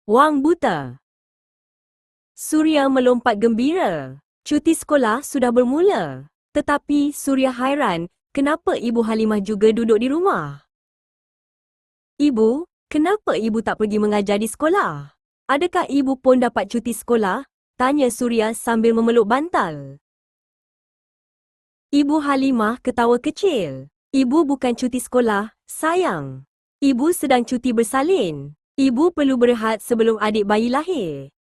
Wang buta. Surya melompat gembira. Cuti sekolah sudah bermula. Tetapi Surya hairan, kenapa Ibu Halimah juga duduk di rumah? Ibu, kenapa ibu tak pergi mengajar di sekolah? Adakah ibu pun dapat cuti sekolah? Tanya Surya sambil memeluk bantal. Ibu Halimah ketawa kecil. Ibu bukan cuti sekolah, sayang. Ibu sedang cuti bersalin. Ibu perlu berehat sebelum adik bayi lahir.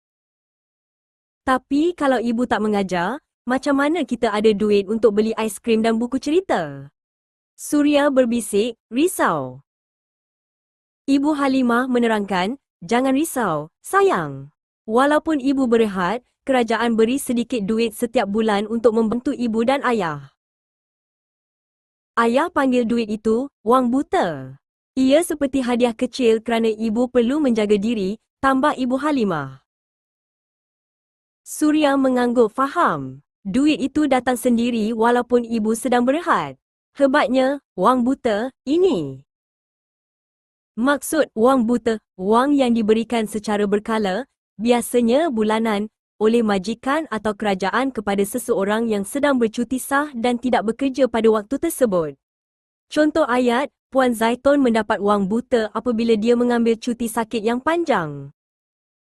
Tapi kalau ibu tak mengajar, macam mana kita ada duit untuk beli aiskrim dan buku cerita? Surya berbisik, risau. Ibu Halimah menerangkan, jangan risau, sayang. Walaupun ibu berehat, kerajaan beri sedikit duit setiap bulan untuk membantu ibu dan ayah. Ayah panggil duit itu, wang buta. Ia seperti hadiah kecil kerana ibu perlu menjaga diri, tambah Ibu Halimah. Surya mengangguk faham. Duit itu datang sendiri walaupun ibu sedang berehat. Hebatnya, wang buta, ini. Maksud wang buta, wang yang diberikan secara berkala, biasanya bulanan, oleh majikan atau kerajaan kepada seseorang yang sedang bercuti sah dan tidak bekerja pada waktu tersebut. Contoh ayat, Puan Zaitun mendapat wang buta apabila dia mengambil cuti sakit yang panjang.